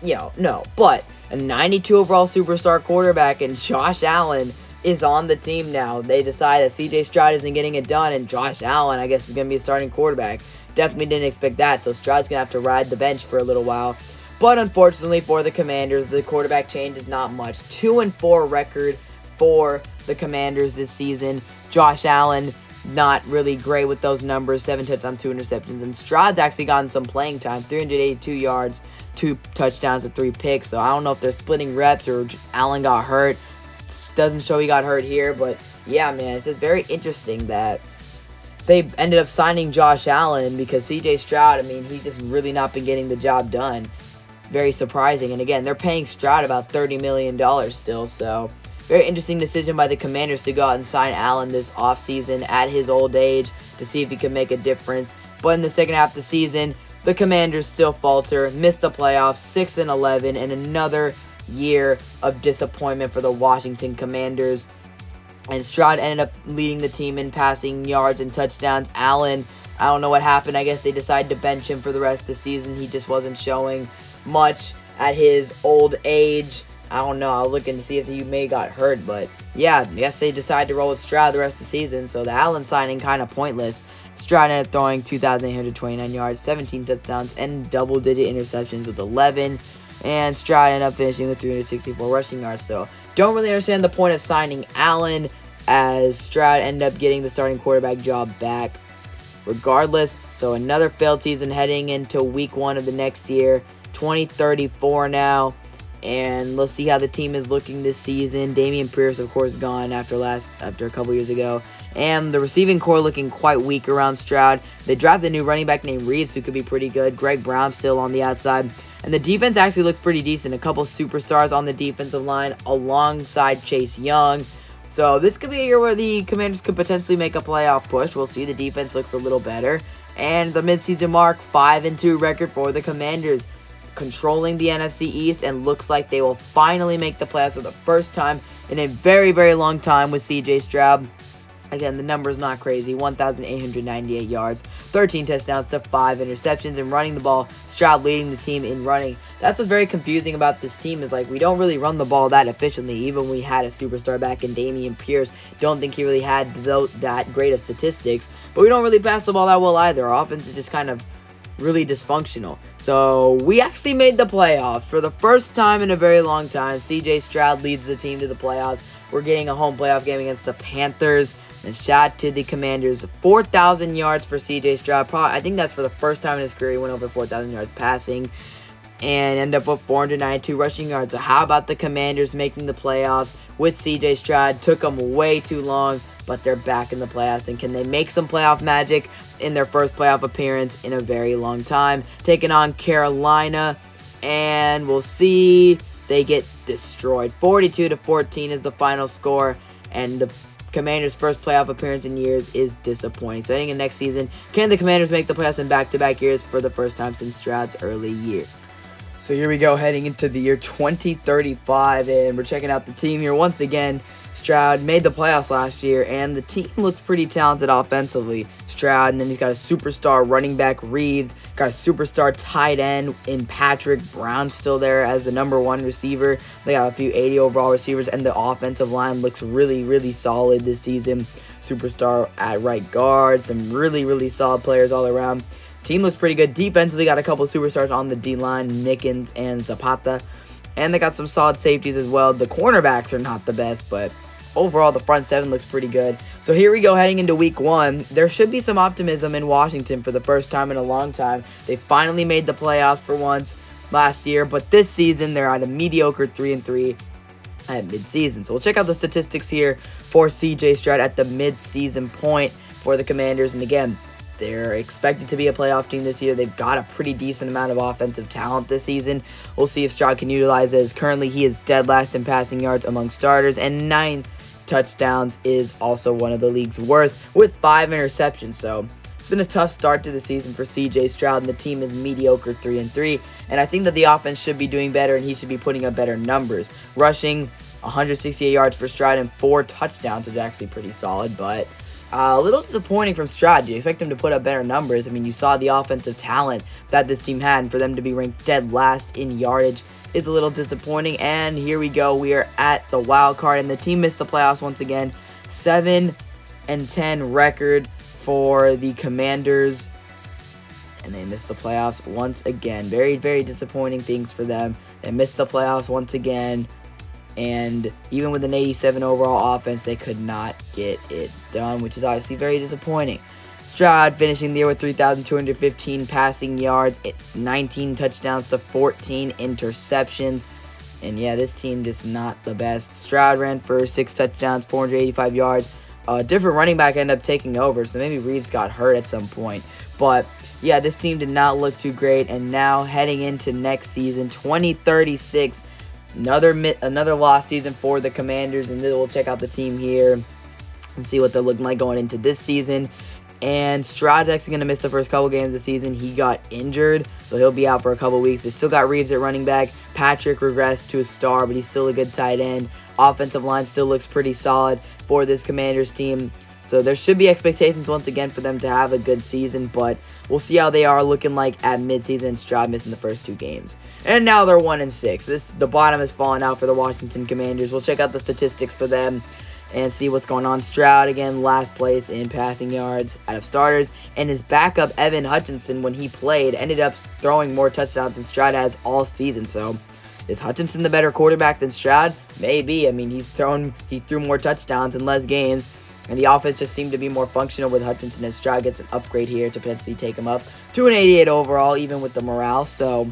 No. But a 92 overall superstar quarterback and Josh Allen is on the team now. They decide that CJ Stroud isn't getting it done, and Josh Allen, I guess, is going to be a starting quarterback. Definitely didn't expect that, so Stroud's going to have to ride the bench for a little while. But unfortunately for the Commanders, the quarterback change is not much. 2-4 record for the Commanders this season. Josh Allen, not really great with those numbers. 7 touchdowns, 2 interceptions. And Stroud's actually gotten some playing time. 382 yards, 2 touchdowns, and 3 picks. So I don't know if they're splitting reps or Allen got hurt. Doesn't show he got hurt here. But yeah, man, it's just very interesting that they ended up signing Josh Allen because CJ Stroud, I mean, he's just really not been getting the job done. Very surprising. And again, they're paying Stroud about $30 million still. So very interesting decision by the Commanders to go out and sign Allen this offseason at his old age to see if he can make a difference. But in the second half of the season, the Commanders still falter, missed the playoffs, 6-11, and another year of disappointment for the Washington Commanders. And Stroud ended up leading the team in passing yards and touchdowns. Allen, I don't know what happened. I guess they decided to bench him for the rest of the season. He just wasn't showing much at his old age. I don't know. I was looking to see if he may got hurt, but yeah, I guess they decided to roll with Stroud the rest of the season. So the Allen signing kind of pointless. Stroud ended up throwing 2,829 yards, 17 touchdowns, and double-digit interceptions with 11. And Stroud ended up finishing with 364 rushing yards. So don't really understand the point of signing Allen, as Stroud ended up getting the starting quarterback job back regardless. So another failed season heading into week 1 of the next year. 2034 now, and let's see how the team is looking this season. Dameon Pierce, of course, gone after a couple years ago, and the receiving core looking quite weak around Stroud. They drafted a new running back named Reeves, who could be pretty good. Greg Brown still on the outside, and the defense actually looks pretty decent. A couple superstars on the defensive line alongside Chase Young. So this could be a year where the Commanders could potentially make a playoff push. We'll see. The defense looks a little better, and the midseason mark, 5-2 record for the Commanders, controlling the NFC East, and looks like they will finally make the playoffs for the first time in a very, very long time with CJ Stroud. Again, the number is not crazy. 1,898 yards, 13 touchdowns to 5 interceptions, and running the ball. Stroud leading the team in running. That's what's very confusing about this team, is like we don't really run the ball that efficiently. Even when we had a superstar back in Dameon Pierce, don't think he really had that great of statistics. But we don't really pass the ball that well either. Our offense is just kind of really dysfunctional. So we actually made the playoffs for the first time in a very long time. CJ Stroud leads the team to the playoffs. We're getting a home playoff game against the Panthers. And shout out to the Commanders. 4,000 yards for CJ Stroud. I think that's for the first time in his career he went over 4,000 yards passing, and end up with 492 rushing yards. So how about the Commanders making the playoffs with CJ Stroud? Took them way too long, but they're back in the playoffs. And can they make some playoff magic in their first playoff appearance in a very long time? Taking on Carolina, and we'll see. They get destroyed. 42-14 is the final score, and the Commanders' first playoff appearance in years is disappointing. So heading into next season, can the Commanders make the playoffs in back-to-back years for the first time since Stroud's early year? So here we go, heading into the year 2035, and we're checking out the team here once again. Stroud made the playoffs last year, and the team looks pretty talented offensively. Stroud, and then he's got a superstar running back, Reeves, got a superstar tight end in Patrick Brown still there as the number 1 receiver. They got a few 80 overall receivers, and the offensive line looks really, really solid this season. Superstar at right guard, some really, really solid players all around. Team looks pretty good. Defensively, got a couple of superstars on the D-line, Nickens and Zapata. And they got some solid safeties as well. The cornerbacks are not the best, but overall, the front 7 looks pretty good. So here we go, heading into week 1. There should be some optimism in Washington for the first time in a long time. They finally made the playoffs for once last year, but this season they're at a mediocre 3-3. at midseason. So we'll check out the statistics here for CJ Stroud at the midseason point for the Commanders. And again, they're expected to be a playoff team this year. They've got a pretty decent amount of offensive talent this season. We'll see if Stroud can utilize it, as currently he is dead last in passing yards among starters, and 9 touchdowns is also one of the league's worst with 5 interceptions. So it's been a tough start to the season for CJ Stroud, and the team is mediocre 3-3. And I think that the offense should be doing better, and he should be putting up better numbers. Rushing 168 yards for Stroud and 4 touchdowns is actually pretty solid, but a little disappointing from Stroud. Do you expect him to put up better numbers? I mean, you saw the offensive talent that this team had, and for them to be ranked dead last in yardage is a little disappointing. And here we go. We are at the wild card, and the team missed the playoffs once again. 7-10 record for the Commanders, and they missed the playoffs once again. Very, very disappointing things for them. They missed the playoffs once again. And even with an 87 overall offense, they could not get it done, which is obviously very disappointing. Stroud finishing the year with 3,215 passing yards, 19 touchdowns to 14 interceptions. And yeah, this team just not the best. Stroud ran for 6 touchdowns, 485 yards. A different running back ended up taking over, so maybe Reeves got hurt at some point. But yeah, this team did not look too great. And now heading into next season, 2036, another lost season for the Commanders, and then we'll check out the team here and see what they're looking like going into this season. And Stroud's actually going to miss the first couple games of the season. He got injured, so he'll be out for a couple weeks. They still got Reeves at running back. Patrick regressed to a star, but he's still a good tight end. Offensive line still looks pretty solid for this Commanders team. So there should be expectations once again for them to have a good season, but we'll see how they are looking like at midseason. Stroud missing the first 2 games. And now they're 1-6. The bottom has fallen out for the Washington Commanders. We'll check out the statistics for them and see what's going on. Stroud, again, last place in passing yards out of starters. And his backup, Evan Hutchinson, when he played, ended up throwing more touchdowns than Stroud has all season. So is Hutchinson the better quarterback than Stroud? Maybe. I mean, he threw more touchdowns in less games. And the offense just seemed to be more functional with Hutchinson, as Stroud gets an upgrade here to potentially take him up to an 88 overall, even with the morale. So,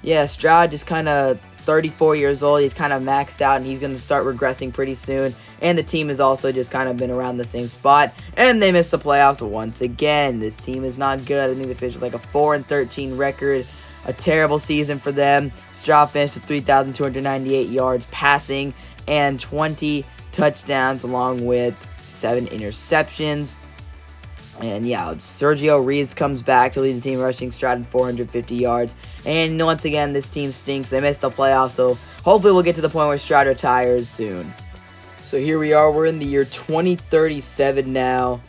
yeah, Stroud just kind of 34 years old. He's kind of maxed out, and he's going to start regressing pretty soon. And the team has also just kind of been around the same spot. And they missed the playoffs once again. This team is not good. I think they finished with like a 4-13 record. A terrible season for them. Stroud finished with 3,298 yards passing and 20 touchdowns, along with 7 interceptions. And yeah, Sergio Reeves comes back to lead the team, rushing Stroud at 450 yards. And once again, this team stinks. They missed the playoffs, so hopefully we'll get to the point where Stroud retires soon. So here we are. We're in the year 2037 now,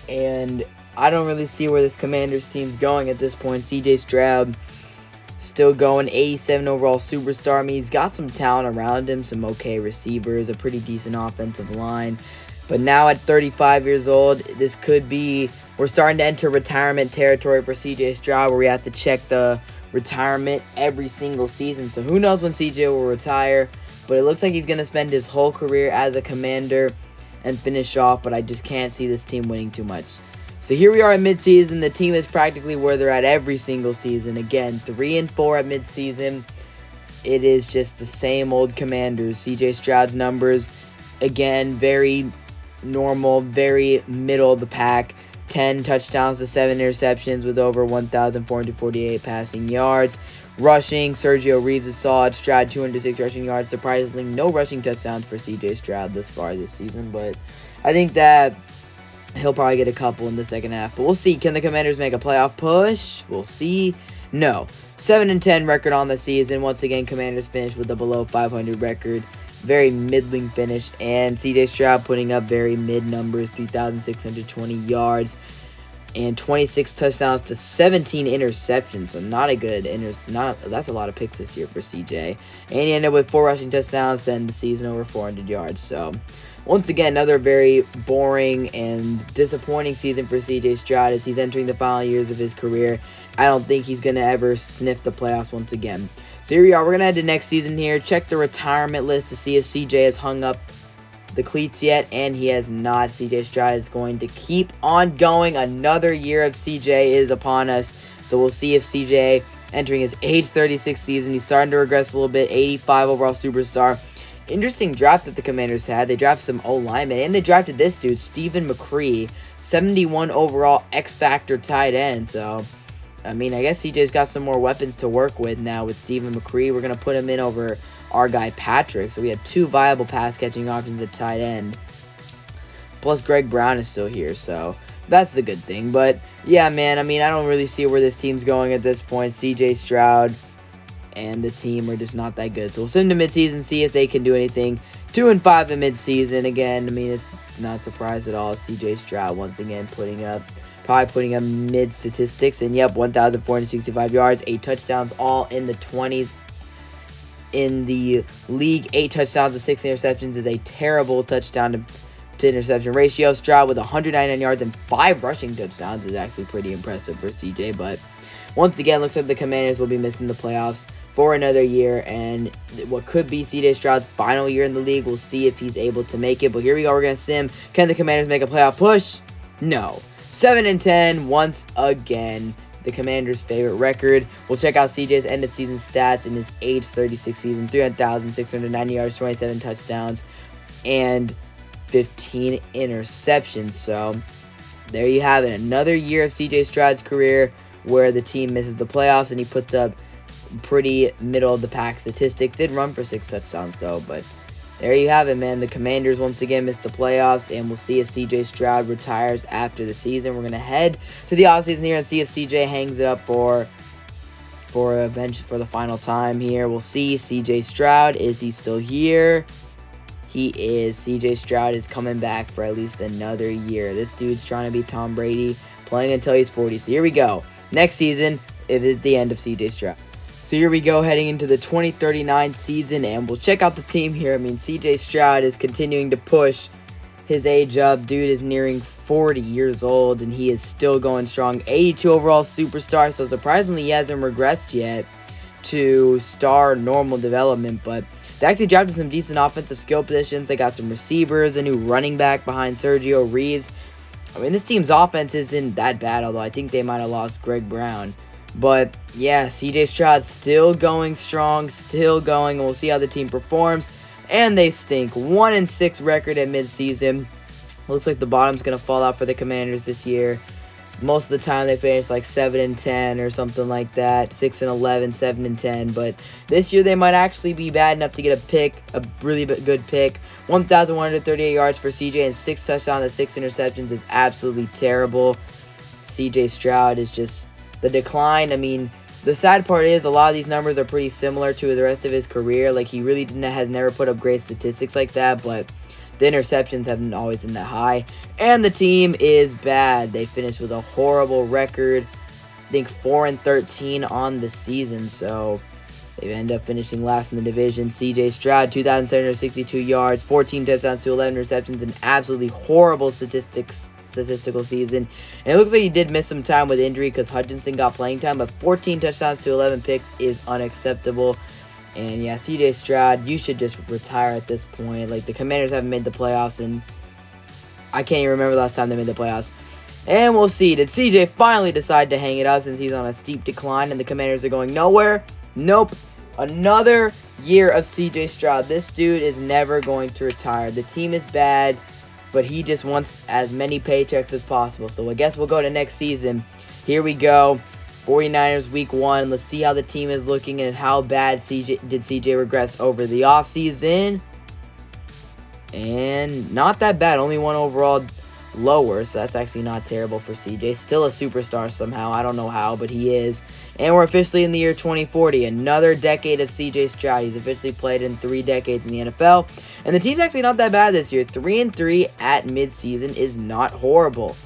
and I don't really see where this Commanders team's going at this point. CJ Stroud still going, 87 overall superstar. I mean, he's got some talent around him, some okay receivers, a pretty decent offensive line. But now at 35 years old, this could be, we're starting to enter retirement territory for CJ Stroud, where we have to check the retirement every single season. So who knows when CJ will retire, but it looks like he's going to spend his whole career as a Commander and finish off, but I just can't see this team winning too much. So here we are at midseason. The team is practically where they're at every single season. Again, 3-4 at midseason. It is just the same old Commanders. CJ Stroud's numbers, again, very normal, very middle of the pack. 10 touchdowns to 7 interceptions with over 1,448 passing yards. Rushing, Sergio Reeves is solid. Stroud 206 rushing yards. Surprisingly, no rushing touchdowns for CJ Stroud thus far this season, but I think that he'll probably get a couple in the second half. But we'll see. Can the Commanders make a playoff push? We'll see. No. 7-10 record on the season. Once again, Commanders finished with a below 500 record. Very middling finish, and CJ Stroud putting up very mid numbers, 3,620 yards and 26 touchdowns to 17 interceptions. So not a good that's a lot of picks this year for CJ. And he ended up with 4 rushing touchdowns to end the season over 400 yards. So once again, another very boring and disappointing season for CJ Stroud as he's entering the final years of his career. I don't think he's going to ever sniff the playoffs once again. So here we are. We're going to head to next season here. Check the retirement list to see if CJ has hung up the cleats yet, and he has not. CJ Stroud is going to keep on going. Another year of CJ is upon us. So we'll see if CJ, entering his age 36 season, he's starting to regress a little bit. 85 overall superstar. interesting draft that the Commanders had. They drafted some O-linemen, and they drafted this dude, Stephen McCree, 71 overall X-Factor tight end. So, I mean, I guess CJ's got some more weapons to work with now with Stephen McCree. We're going to put him in over our guy Patrick. So we have 2 viable pass-catching options at tight end. Plus, Greg Brown is still here, so that's the good thing. But, yeah, man, I mean, I don't really see where this team's going at this point. CJ Stroud and the team are just not that good. So we'll send them to midseason, see if they can do anything. 2-5 in midseason. Again, I mean, it's not a surprise at all. CJ Stroud, once again, probably putting up mid statistics. And, yep, 1,465 yards, 8 touchdowns, all in the 20s. In the league, 8 touchdowns to 6 interceptions is a terrible touchdown to interception ratio. Stroud with 199 yards and 5 rushing touchdowns is actually pretty impressive for CJ. But once again, looks like the Commanders will be missing the playoffs for another year, and what could be CJ Stroud's final year in the league. We'll see if he's able to make it. But here we go. We're going to sim. Can the Commanders make a playoff push? No. 7-10 once again. The Commanders' favorite record. We'll check out CJ's end-of-season stats in his age 36 season. 300,690 yards, 27 touchdowns, and 15 interceptions. So there you have it. Another year of CJ Stroud's career where the team misses the playoffs, and he puts up pretty middle-of-the-pack statistics. Did run for 6 touchdowns, though, but there you have it, man. The Commanders once again missed the playoffs, and we'll see if CJ Stroud retires after the season. We're going to head to the offseason here and see if CJ hangs it up for the final time here. We'll see. CJ Stroud, is he still here? He is. CJ Stroud is coming back for at least another year. This dude's trying to be Tom Brady, playing until he's 40. So here we go. Next season, it is the end of CJ Stroud. So here we go, heading into the 2039 season, and we'll check out the team here. I mean, CJ Stroud is continuing to push his age up. Dude is nearing 40 years old, and he is still going strong. 82 overall superstar, so surprisingly, he hasn't regressed yet to star normal development, but they actually drafted some decent offensive skill positions. They got some receivers, a new running back behind Sergio Reeves. I mean, this team's offense isn't that bad, although I think they might have lost Greg Brown. But, yeah, CJ Stroud still going strong, still going. We'll see how the team performs. And they stink. 1-6 record at midseason. Looks like the bottom's going to fall out for the Commanders this year. Most of the time they finish like 7-10 or something like that. 6-11, 7-10. But this year they might actually be bad enough to get a really good pick. 1,138 yards for CJ and 6 touchdowns and 6 interceptions is absolutely terrible. CJ Stroud is just the decline. I mean, the sad part is a lot of these numbers are pretty similar to the rest of his career. Like, he really has never put up great statistics like that, but the interceptions haven't always been that high. And the team is bad. They finished with a horrible record. I think 4-13 on the season, so they end up finishing last in the division. CJ Stroud, 2,762 yards, 14 touchdowns to 11 receptions, an absolutely horrible statistical season. And it looks like he did miss some time with injury because Hutchinson got playing time, but 14 touchdowns to 11 picks is unacceptable. And yeah, CJ Stroud, you should just retire at this point. Like, the Commanders haven't made the playoffs, and I can't even remember the last time they made the playoffs. And we'll see. Did CJ finally decide to hang it up since he's on a steep decline and the Commanders are going nowhere? Nope. Another year of CJ Stroud. This dude is never going to retire. The team is bad, but he just wants as many paychecks as possible. So I guess we'll go to next season. Here we go. 49ers week 1. Let's see how the team is looking and how bad did CJ regress over the offseason. And not that bad. Only 1 overall lower, so that's actually not terrible for CJ. Still a superstar somehow. I don't know how, but he is. And we're officially in the year 2040. Another decade of CJ Stroud. He's officially played in 3 decades in the NFL. And the team's actually not that bad this year. 3-3 at midseason is not horrible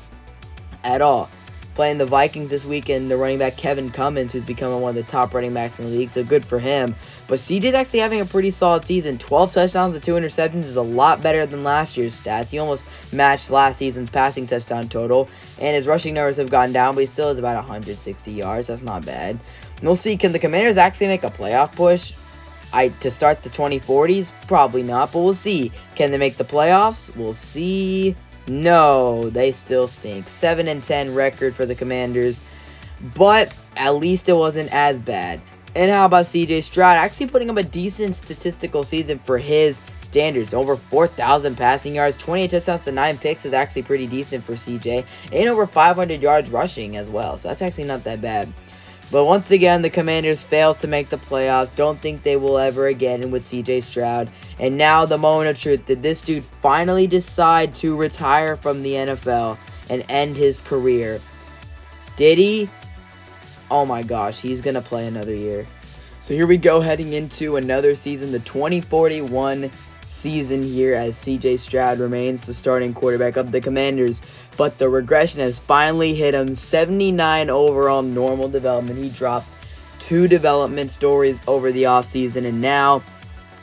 at all. Playing the Vikings this weekend, the running back Kevin Cummins, who's becoming one of the top running backs in the league, so good for him. But CJ's actually having a pretty solid season. 12 touchdowns and 2 interceptions is a lot better than last year's stats. He almost matched last season's passing touchdown total, and his rushing numbers have gone down, but he still has about 160 yards. That's not bad. And we'll see, can the Commanders actually make a playoff push to start the 2040s? Probably not, but we'll see. Can they make the playoffs? We'll see. No, they still stink. 7-10 record for the Commanders, but at least it wasn't as bad. And how about CJ Stroud? Actually putting up a decent statistical season for his standards. Over 4,000 passing yards, 28 touchdowns to 9 picks is actually pretty decent for CJ. And over 500 yards rushing as well. So that's actually not that bad. But once again, the Commanders failed to make the playoffs. Don't think they will ever again with CJ Stroud. And now the moment of truth. Did this dude finally decide to retire from the NFL and end his career? Did he? Oh my gosh, he's going to play another year. So here we go, heading into another season, the 2041 season here, as CJ Stroud remains the starting quarterback of the Commanders. But the regression has finally hit him. 79 overall normal development. He dropped 2 development stories over the offseason, and now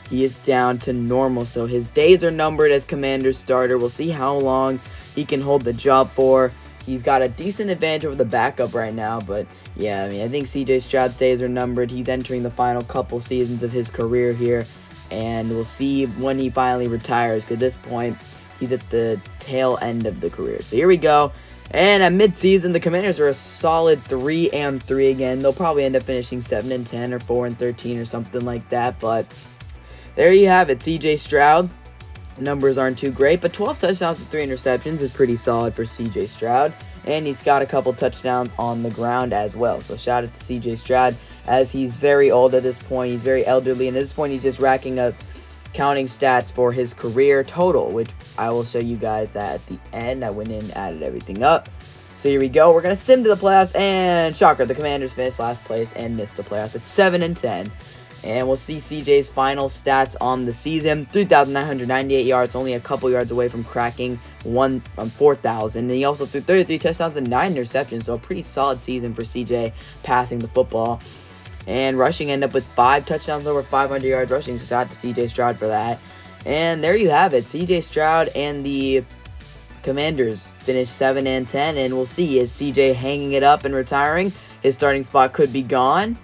he is down to normal. So his days are numbered as Commanders starter. We'll see how long he can hold the job for. He's got a decent advantage over the backup right now, but yeah, I think CJ Stroud's days are numbered. He's entering the final couple seasons of his career here, and we'll see when he finally retires, because at this point, he's at the tail end of the career. So here we go, and at midseason, the Commanders are a solid 3-3 again. They'll probably end up finishing 7-10 or 4-13 or something like that, but there you have it, CJ Stroud. Numbers aren't too great, but 12 touchdowns and 3 interceptions is pretty solid for CJ Stroud, and he's got a couple touchdowns on the ground as well. So shout out to CJ Stroud, as he's very old at this point. He's very elderly, and at this point he's just racking up counting stats for his career total, which I will show you guys that at the end. I went in and added everything up. So here we go. We're going to sim to the playoffs, and shocker, the Commanders finished last place and missed the playoffs at 7-10. And we'll see CJ's final stats on the season. 3,998 yards, only a couple yards away from cracking 4,000. And he also threw 33 touchdowns and 9 interceptions, so a pretty solid season for CJ passing the football. And rushing ended up with 5 touchdowns over 500 yards rushing, so shout out to CJ Stroud for that. And there you have it. CJ Stroud and the Commanders finished 7-10, and we'll see, is CJ hanging it up and retiring? His starting spot could be gone.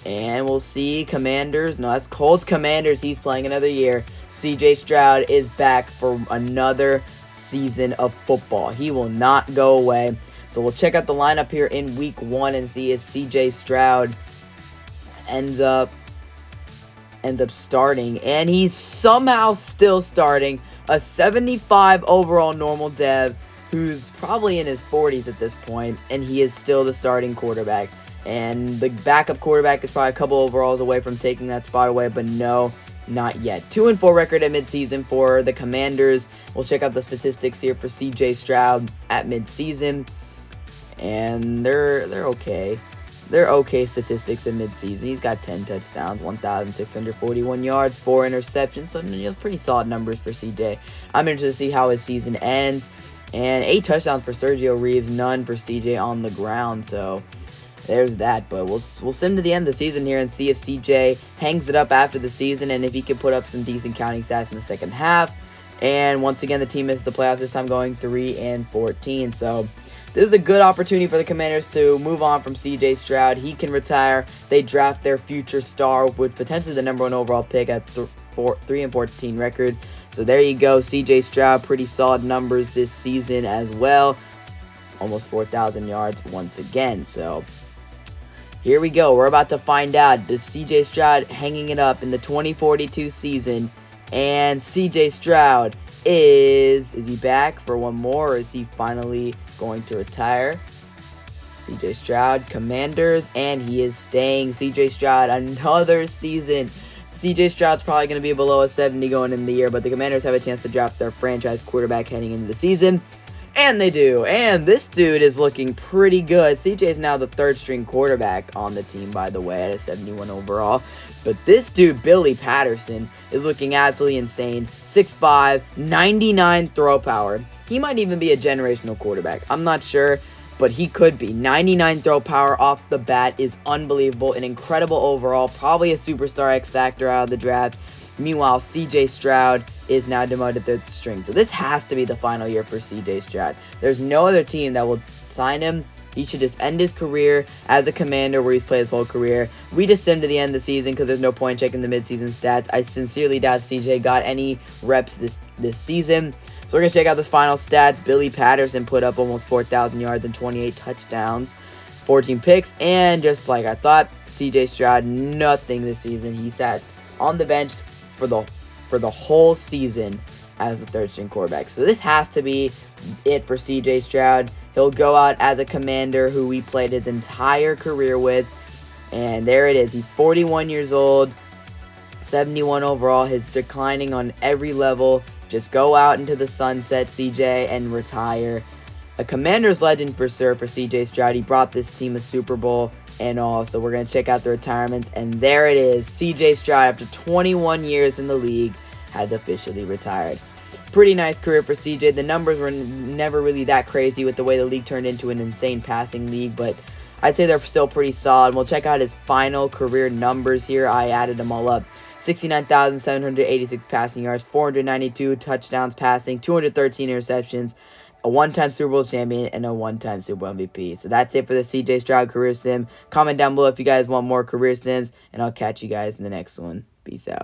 And we'll see. Commanders. No, that's Colts. Commanders. He's playing another year. CJ Stroud is back for another season of football. He will not go away. So we'll check out the lineup here in week 1 and see if CJ Stroud ends up starting. And he's somehow still starting. A 75 overall normal dev who's probably in his 40s at this point, and he is still the starting quarterback. And the backup quarterback is probably a couple overalls away from taking that spot away, but no, not yet. 2-4 record at midseason for the Commanders. We'll check out the statistics here for CJ Stroud at midseason, and they're okay. They're okay statistics in midseason. He's got 10 touchdowns, 1,641 yards, 4 interceptions, so pretty solid numbers for CJ. I'm interested to see how his season ends. And 8 touchdowns for Sergio Reeves, none for CJ on the ground, so there's that. But we'll sim to the end of the season here and see if CJ hangs it up after the season and if he can put up some decent counting stats in the second half. And once again, the team missed the playoffs, this time going 3-14. So this is a good opportunity for the Commanders to move on from CJ Stroud. He can retire. They draft their future star with potentially the #1 overall pick at 3-14 record. So there you go, CJ Stroud, pretty solid numbers this season as well. Almost 4,000 yards once again. So here we go. We're about to find out. Does CJ Stroud hanging it up in the 2042 season? And CJ Stroud, is he back for one more, or is he finally going to retire? CJ Stroud, Commanders, and he is staying. CJ Stroud, another season. CJ Stroud's probably going to be below a 70 going into the year, but the Commanders have a chance to draft their franchise quarterback heading into the season. And they do. And this dude is looking pretty good. CJ is now the 3rd string quarterback on the team, by the way, at a 71 overall. But this dude, Billy Patterson, is looking absolutely insane. 6'5", 99 throw power. He might even be a generational quarterback. I'm not sure, but he could be. 99 throw power off the bat is unbelievable. An incredible overall. Probably a superstar X factor out of the draft. Meanwhile, CJ Stroud is now demoted 3rd string. So this has to be the final year for CJ Stroud. There's no other team that will sign him. He should just end his career as a Commander where he's played his whole career. We just simmed to the end of the season because there's no point checking the midseason stats. I sincerely doubt CJ got any reps this season. So we're going to check out this final stats. Billy Patterson put up almost 4,000 yards and 28 touchdowns 14 picks, and just like I thought, CJ Stroud, nothing this season. He sat on the bench for the whole season as the third-string quarterback. So this has to be it for CJ Stroud. He'll go out as a Commander who he played his entire career with. And there it is. He's 41 years old, 71 overall. He's declining on every level. Just go out into the sunset, CJ, and retire. A Commander's legend for sure for CJ Stroud. He brought this team a Super Bowl and all. So we're going to check out the retirements. And there it is. CJ Stroud, after 21 years in the league, has officially retired. Pretty nice career for CJ. The numbers were never really that crazy with the way the league turned into an insane passing league, but I'd say they're still pretty solid. We'll check out his final career numbers here. I added them all up. 69,786 passing yards, 492 touchdowns passing, 213 interceptions, a one-time Super Bowl champion, and a one-time Super Bowl MVP. So that's it for the CJ Stroud Career Sim. Comment down below if you guys want more career sims, and I'll catch you guys in the next one. Peace out.